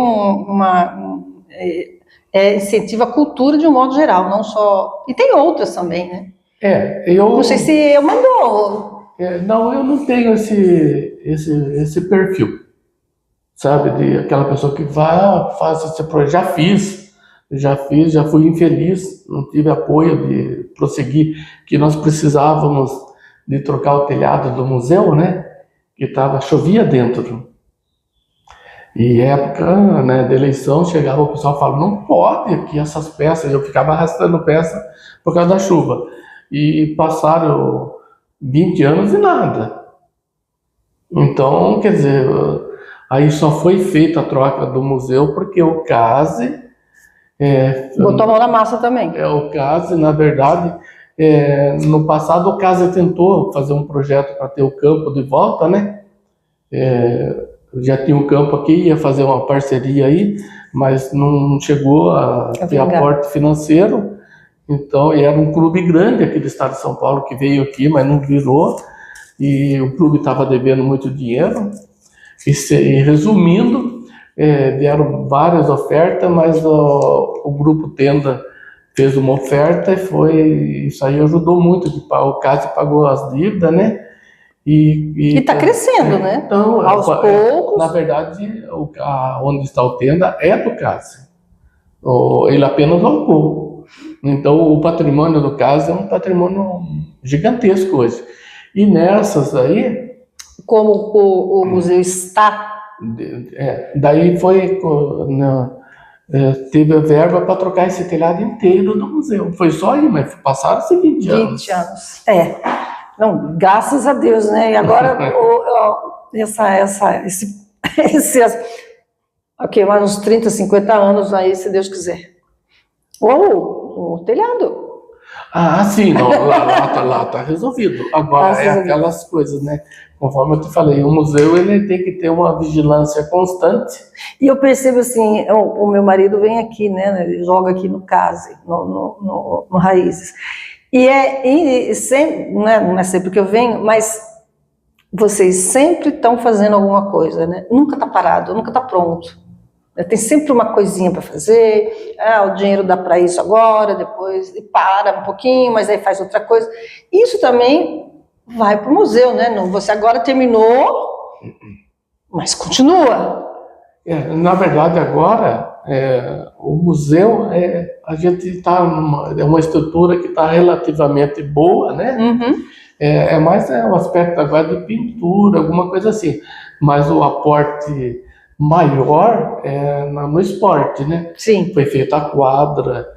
S1: incentiva a cultura de um modo geral, não só... E tem outras também, né? Não sei se eu mandou.
S2: Não, eu não tenho esse perfil. sabe? De aquela pessoa que vai, faz esse projeto. Já fui infeliz, não tive apoio de prosseguir, que nós precisávamos de trocar o telhado do museu, né? Que chovia dentro. E época, né, de eleição, chegava o pessoal e falava, não pode aqui essas peças. Eu ficava arrastando peça por causa da chuva. E passaram 20 anos e nada. Então, quer dizer, aí só foi feita a troca do museu porque o CASE...
S1: botou a mão na massa também.
S2: O CASE, na verdade, no passado o CASE tentou fazer um projeto para ter o campo de volta, né? Já tinha um campo aqui, ia fazer uma parceria aí, mas não chegou a ter aporte financeiro. Então, e era um clube grande aqui do estado de São Paulo que veio aqui, mas não virou. E o clube estava devendo muito dinheiro. E resumindo, deram várias ofertas, mas o grupo Tenda fez uma oferta e isso aí ajudou muito. O CASE pagou as dívidas, né? E
S1: está crescendo, né?
S2: Então,
S1: aos poucos.
S2: Na verdade, onde está o Tenda é do CASE. Ele apenas alocou. Então, o patrimônio do CASE é um patrimônio gigantesco hoje. E nessas aí...
S1: Como o museu está...
S2: daí teve a verba para trocar esse telhado inteiro do museu. Foi só aí, mas passaram-se 20 anos.
S1: 20 anos, Não, graças a Deus, né? E agora, mais uns 30, 50 anos aí, se Deus quiser. O telhado.
S2: Sim, não, lá tá resolvido. Agora aquelas coisas, né? Conforme eu te falei, o museu ele tem que ter uma vigilância constante.
S1: E eu percebo assim, o meu marido vem aqui, né? Ele joga aqui no CASE, no Raízes. E sempre, não é sempre que eu venho, mas vocês sempre estão fazendo alguma coisa, né? Nunca está parado, nunca está pronto. Tem sempre uma coisinha para fazer, o dinheiro dá para isso agora, depois para um pouquinho, mas aí faz outra coisa. Isso também vai para o museu, né? Você agora terminou, mas continua.
S2: Na verdade, agora, o museu, a gente está uma estrutura que está relativamente boa, né?
S1: Uhum.
S2: Mais um aspecto agora de pintura, alguma coisa assim. Mas o aporte maior no esporte, né?
S1: Sim.
S2: Foi feita a quadra,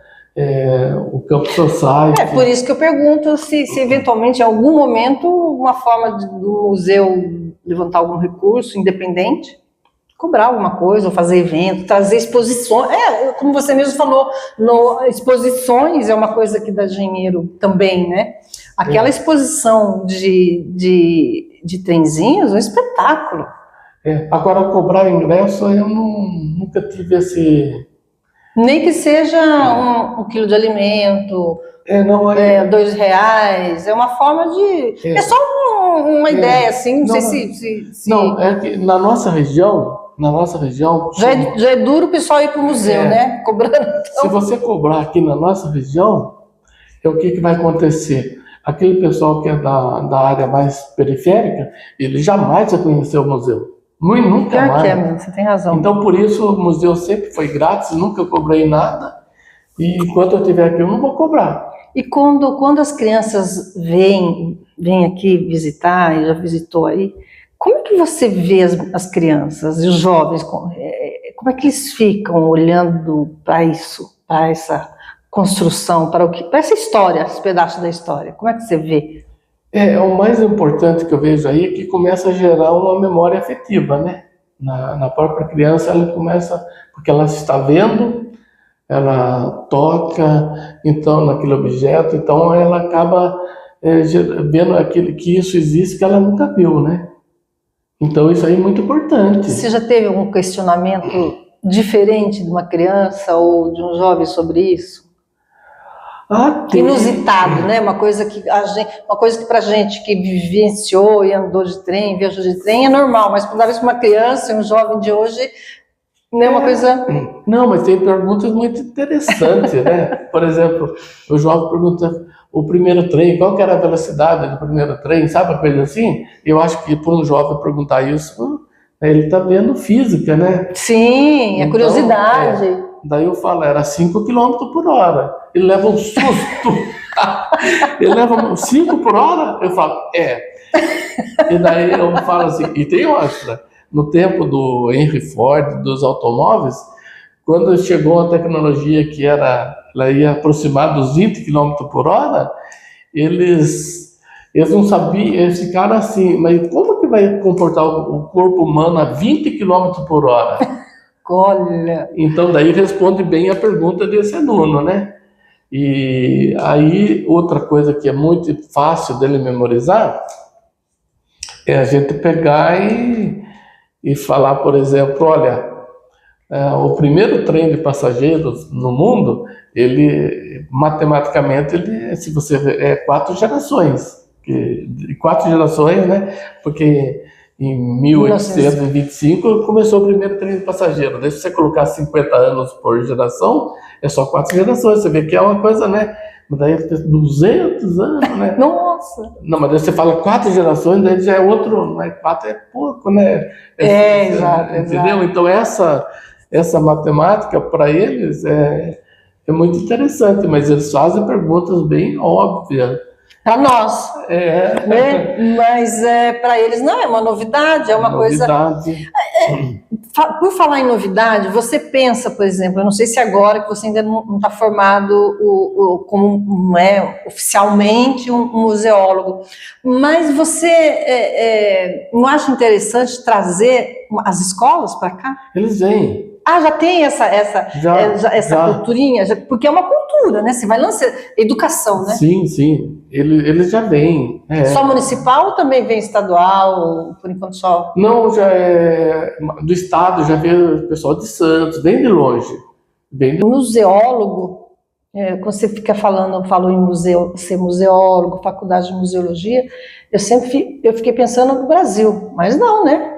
S2: o Campo Society.
S1: Por isso que eu pergunto se eventualmente, em algum momento, uma forma do museu levantar algum recurso independente, cobrar alguma coisa, ou fazer evento, trazer exposições. Como você mesmo falou, exposições é uma coisa que dá dinheiro também, né? Aquela exposição de trenzinhos, um espetáculo.
S2: Agora, cobrar ingresso, eu nunca tive esse...
S1: Nem que seja um quilo de alimento, R$2, é uma forma de... É só uma ideia, assim, não sei se...
S2: Não, é que na nossa região...
S1: Já é duro o pessoal ir para o museu, né? Cobrando. Então...
S2: Se você cobrar aqui na nossa região, o que vai acontecer? Aquele pessoal que é da área mais periférica, ele jamais vai conhecer o museu. Nunca mais.
S1: Você tem razão.
S2: Então, por isso, o museu sempre foi grátis, nunca cobrei nada. E enquanto eu estiver aqui, eu não vou cobrar.
S1: E quando as crianças vêm aqui visitar, e já visitou aí, como é que você vê as crianças e os jovens? Como é que eles ficam olhando para isso, para essa construção, para essa história, esse pedaço da história? Como é que você vê?
S2: O mais importante que eu vejo aí é que começa a gerar uma memória afetiva, né? Na própria criança, ela começa, porque ela está vendo, ela toca, então, naquele objeto, então ela acaba vendo que isso existe que ela nunca viu, né? Então isso aí é muito importante.
S1: Você já teve algum questionamento diferente de uma criança ou de um jovem sobre isso? Inusitado, né? Uma coisa que pra gente que vivenciou e andou de trem, viajou de trem, é normal, mas quando vez uma criança e um jovem de hoje, não é uma coisa...
S2: Não, mas tem perguntas muito interessantes, né? Por exemplo, o jovem pergunta o primeiro trem, qual que era a velocidade do primeiro trem, sabe, uma coisa assim? Eu acho que para um jovem perguntar isso Ele está vendo física, né?
S1: Sim, a
S2: Então,
S1: curiosidade.
S2: Daí eu falo, era 5 quilômetros por hora. Ele leva um susto. Ele leva 5 por hora? Eu falo, E daí eu falo assim, e tem outra. No tempo do Henry Ford, dos automóveis, quando chegou a tecnologia que ela ia aproximar dos 20 quilômetros por hora, eles não sabiam, eles ficaram assim, mas como que vai comportar o corpo humano a 20 quilômetros por hora?
S1: Olha,
S2: Então, daí responde bem a pergunta desse aluno, né? E aí, outra coisa que é muito fácil dele memorizar é a gente pegar e falar, por exemplo, olha, o primeiro trem de passageiros no mundo, ele, matematicamente, se você é 4 gerações. 4 gerações, né? Porque em 1825 começou o primeiro trem de passageiro. Daí, se você colocar 50 anos por geração, é só 4 gerações. Você vê que é uma coisa, né? Daí 200 anos, né?
S1: nossa.
S2: Não, mas daí você fala 4 gerações, daí já é outro, né? 4 é pouco, né?
S1: Exato,
S2: entendeu?
S1: exato.
S2: Então essa matemática para eles é muito interessante, mas eles fazem perguntas bem óbvias.
S1: Para nós, né? Mas para eles não é uma novidade, é uma
S2: novidade.
S1: Por falar em novidade, você pensa, por exemplo, eu não sei se agora que você ainda não está formado como não é oficialmente um museólogo, mas você não acha interessante trazer as escolas para cá?
S2: Eles vêm.
S1: Ah, já tem essa culturinha, porque é uma cultura, né? Você vai lançar educação, né?
S2: Sim, sim. Eles já vêm.
S1: Só municipal ou também vem estadual, por enquanto só?
S2: Não, já é do estado, já vem o pessoal de Santos, bem de longe.
S1: Museólogo, quando você falou em museu, ser museólogo, faculdade de museologia, eu fiquei pensando no Brasil, mas não, né?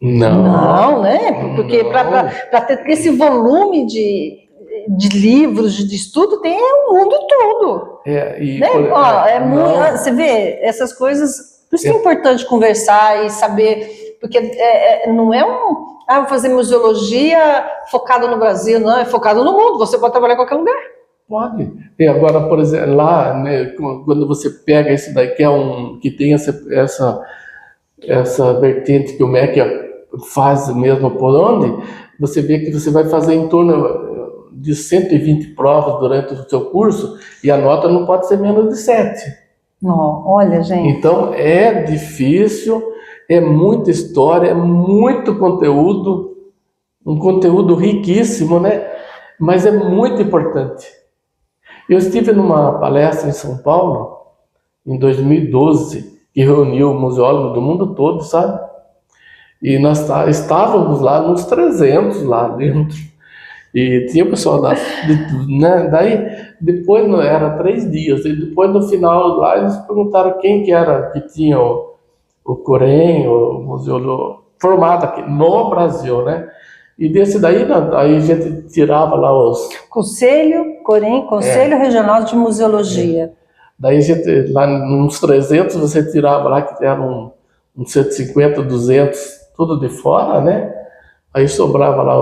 S1: Não, né? Porque para ter esse volume de livros, de estudo, tem o mundo todo. Né? Você vê essas coisas, por isso que é importante conversar e saber, porque não é vou fazer museologia focado no Brasil, não, é focado no mundo, você pode trabalhar em qualquer lugar.
S2: Pode. E agora, por exemplo, lá, né, quando você pega esse daí, que tem essa vertente que o MEC faz mesmo por onde, você vê que você vai fazer em torno de 120 provas durante o seu curso e a nota não pode ser menos de 7.
S1: Não, olha, gente.
S2: Então é difícil, é muita história, é muito conteúdo, um conteúdo riquíssimo, né? Mas é muito importante. Eu estive numa palestra em São Paulo, em 2012, que reuniu museólogos do mundo todo, sabe? E nós estávamos lá, nos 300 lá dentro. E tinha o pessoal né? Daí, depois, era 3 dias. E depois, no final lá, eles perguntaram quem que era que tinha o Corém, o museólogo formado aqui no Brasil, né? E desse daí, aí a gente tirava lá os...
S1: Conselho Corém, Conselho Regional de Museologia.
S2: Daí a gente, lá nos 300, você tirava lá que eram uns 150, 200, tudo de fora, né? Aí sobrava lá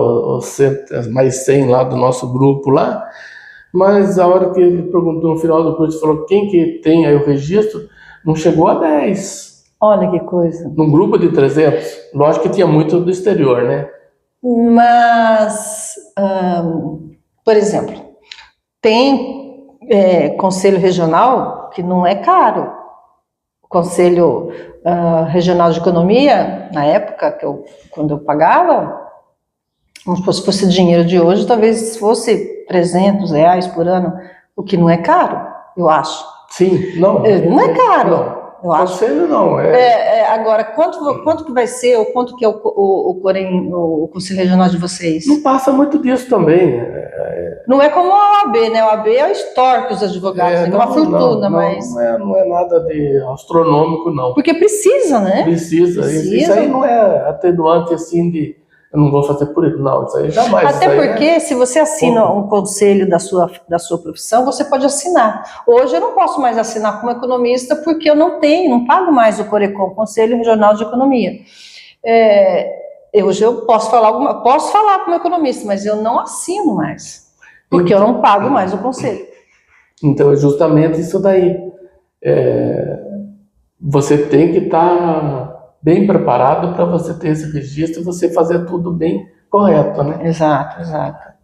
S2: mais 100 lá do nosso grupo lá. Mas a hora que ele perguntou no final do curso, falou quem que tem aí o registro, não chegou a 10.
S1: Olha que coisa.
S2: Num grupo de 300. Lógico que tinha muito do exterior, né?
S1: Mas, por exemplo, tem conselho regional que não é caro. O Conselho Regional de Economia, na época, quando eu pagava, se fosse dinheiro de hoje, talvez fosse R$300 por ano, o que não é caro, eu acho.
S2: Sim, não.
S1: Não é caro. Não. Eu acho.
S2: Conselho não.
S1: Agora, quanto que vai ser, ou quanto que é o Conselho Regional de vocês?
S2: Não passa muito disso também.
S1: Não é como a OAB, né? A OAB é o store que os advogados têm, é uma fortuna, mas...
S2: Não é nada de astronômico, não.
S1: Porque precisa, né?
S2: Precisa. Isso aí não é atenuante assim de... Eu não vou fazer por isso, não. Isso aí jamais.
S1: Até porque se você assina um conselho da sua profissão, você pode assinar. Hoje eu não posso mais assinar como economista porque eu não pago mais o CORECON, Conselho Regional de Economia. Hoje eu posso falar como economista, mas eu não assino mais, porque eu não pago mais o conselho.
S2: Então é justamente isso daí. Você tem que estar bem preparado para você ter esse registro e você fazer tudo bem correto, né?
S1: Exato.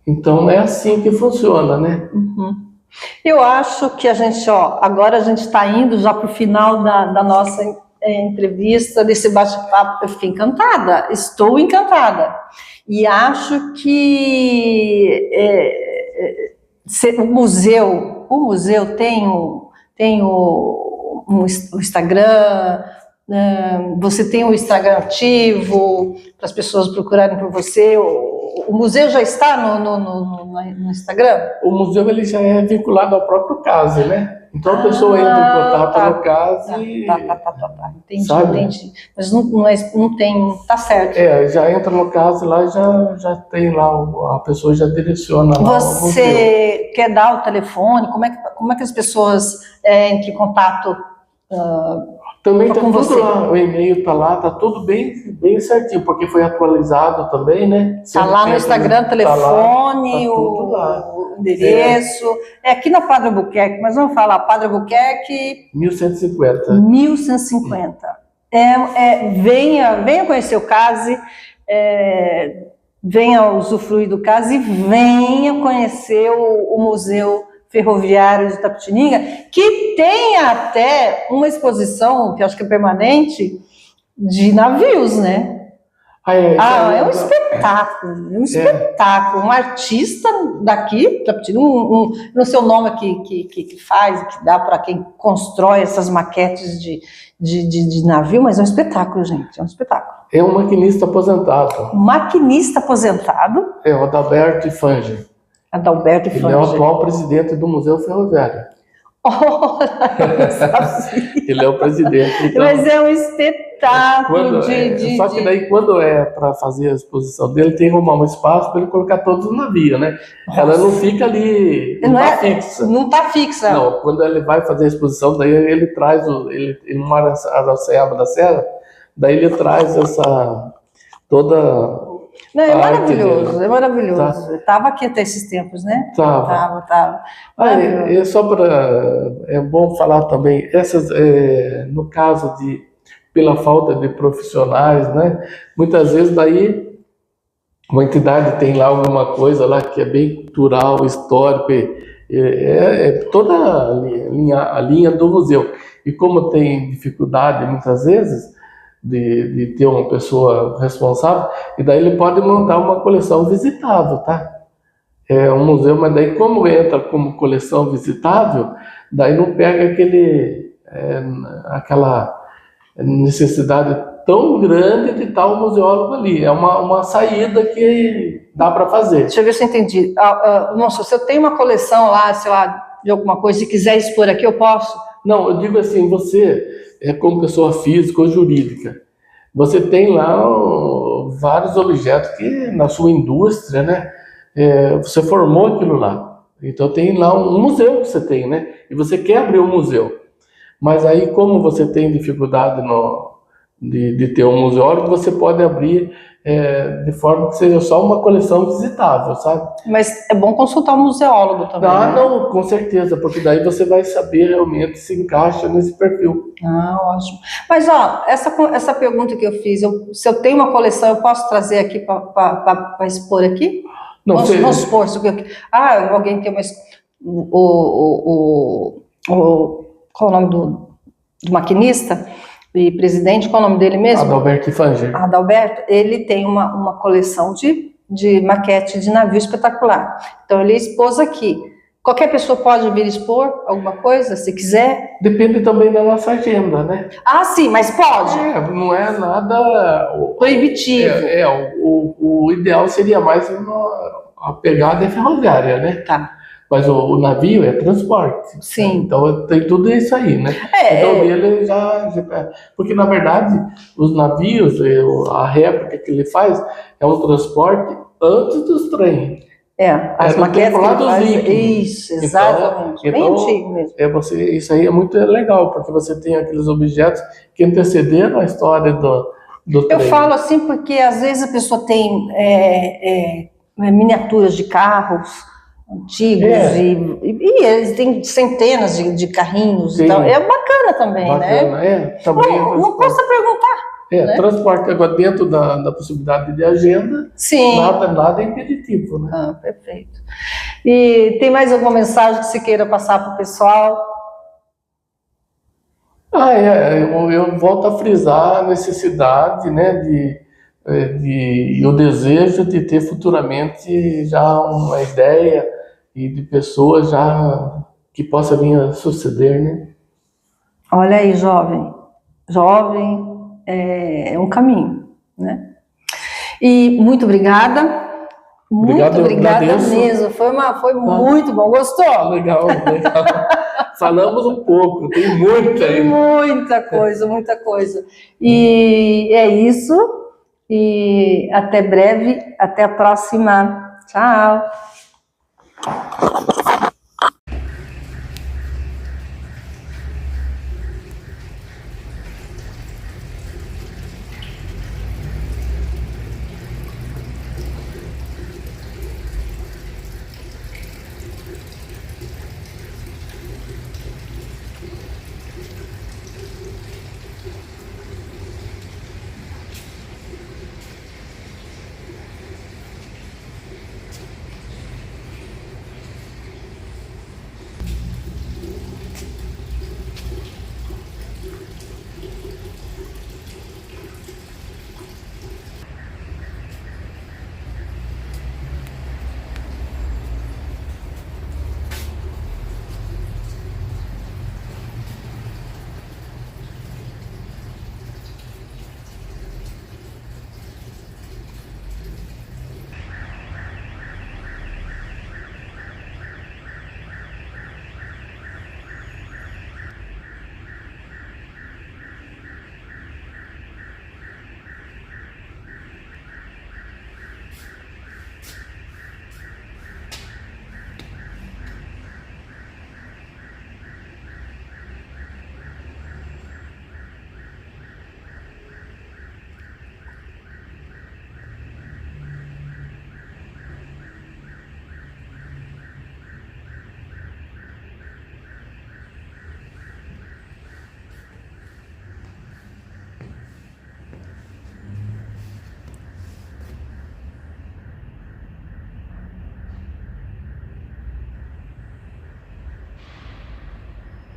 S2: Então é assim que funciona, né?
S1: Uhum. Eu acho que a gente, agora a gente está indo já para o final da nossa entrevista, desse bate-papo. Eu fiquei encantada, estou encantada. E acho que o museu tem o Instagram, você tem o Instagram ativo para as pessoas procurarem por você. O museu já está no Instagram?
S2: O museu ele já é vinculado ao próprio CASE, né? Então a pessoa entra em contato no CASE.
S1: Entendi. Mas não tem, tá certo.
S2: Já entra no CASE lá, já tem lá, a pessoa já direciona lá.
S1: Você quer dar o telefone? Como é que as pessoas entram em contato?
S2: Também está tudo lá, o e-mail está lá, está tudo bem certinho, porque foi atualizado também, né?
S1: Está lá no Instagram, telefone, o endereço. É aqui na Padre Albuquerque, mas vamos falar, Padre Albuquerque...
S2: 1150.
S1: 1150. Venha conhecer o CASE, venha usufruir do CASE e venha conhecer o Museu Ferroviário de Itapetininga, que tem até uma exposição, que acho que é permanente, de navios, né? É um espetáculo, um artista daqui, não sei o nome que faz, que dá para quem constrói essas maquetes de navio, mas é um espetáculo, gente, é um espetáculo.
S2: É um maquinista aposentado.
S1: Maquinista aposentado?
S2: É o Adalberto Ifange.
S1: Adalberto Ifange.
S2: Ele é o atual presidente do Museu Ferroviário. Ele é o presidente. Então,
S1: mas é um espetáculo
S2: Só que daí, quando é para fazer a exposição dele, tem que arrumar um espaço para ele colocar todos os navios, né? Nossa. Ela não fica ali, não está fixa.
S1: Não está fixa.
S2: Não, quando ele vai fazer a exposição, daí ele traz, ele mora em Araçaiaba da Serra, daí ele traz toda...
S1: Não, é maravilhoso, é maravilhoso. Tá. Estava aqui até esses tempos, né? Tava.
S2: É bom falar também, no caso pela falta de profissionais, né? Muitas vezes daí uma entidade tem lá alguma coisa lá que é bem cultural, histórico, toda a linha do museu. E como tem dificuldade muitas vezes de ter uma pessoa responsável, e daí ele pode montar uma coleção visitável, tá? É um museu, mas daí como entra como coleção visitável, daí não pega aquela necessidade tão grande de estar o museólogo ali. É uma saída que dá para fazer.
S1: Deixa eu ver se eu entendi. Nossa, se eu tenho uma coleção lá, sei lá, de alguma coisa, se quiser expor aqui, eu posso?
S2: Não, eu digo assim, você, como pessoa física ou jurídica, você tem lá vários objetos que na sua indústria, né, você formou aquilo lá. Então tem lá um museu que você tem, né, e você quer abrir um museu. Mas aí, como você tem dificuldade de ter um museólogo, você pode abrir de forma que seja só uma coleção visitável, sabe?
S1: Mas é bom consultar um museólogo também.
S2: Não, com certeza, porque daí você vai saber realmente se encaixa nesse perfil.
S1: Ótimo. Mas, essa pergunta que eu fiz, se eu tenho uma coleção, eu posso trazer aqui para expor aqui?
S2: Não,
S1: vamos supor, alguém tem uma... qual é o nome do maquinista e presidente, qual é o nome dele mesmo?
S2: Adalberto Ifange.
S1: Adalberto, ele tem uma coleção de maquete de navio espetacular. Então ele expôs aqui. Qualquer pessoa pode vir expor alguma coisa, se quiser?
S2: Depende também da nossa agenda, né?
S1: Sim, mas pode.
S2: Não é nada
S1: proibitivo.
S2: O ideal seria mais a pegada ferroviária, né?
S1: Tá.
S2: Mas o navio é transporte.
S1: Sim.
S2: Então tem tudo isso aí, né? Então ele porque na verdade os navios, a réplica que ele faz é um transporte antes dos trens.
S1: As maquetes
S2: lá dos Vikings.
S1: Isso, exatamente. Bem antigo mesmo.
S2: Isso aí é muito legal, porque você tem aqueles objetos que antecederam a história do
S1: Eu
S2: trailer.
S1: falo assim porque às vezes a pessoa tem miniaturas de carros antigos e eles têm centenas de carrinhos e
S2: Sim.
S1: tal. É bacana também, né?
S2: Bacana, também.
S1: Não custa perguntar. né?
S2: Transporte agora dentro da possibilidade de agenda,
S1: Sim.
S2: nada é impeditivo, né?
S1: Ah, perfeito. E tem mais alguma mensagem que você queira passar para o pessoal?
S2: Eu volto a frisar a necessidade, né, e o desejo de ter futuramente já uma ideia e de pessoas já que possa vir a suceder, né?
S1: Olha aí, jovem. Jovem é um caminho, né? E muito obrigada.
S2: Obrigado,
S1: Muito
S2: eu
S1: obrigada
S2: agradeço.
S1: mesmo. Foi muito bom. Gostou?
S2: Legal. Falamos um pouco, tem muita aí.
S1: Muita coisa. E é isso. E até breve. Até a próxima. Tchau.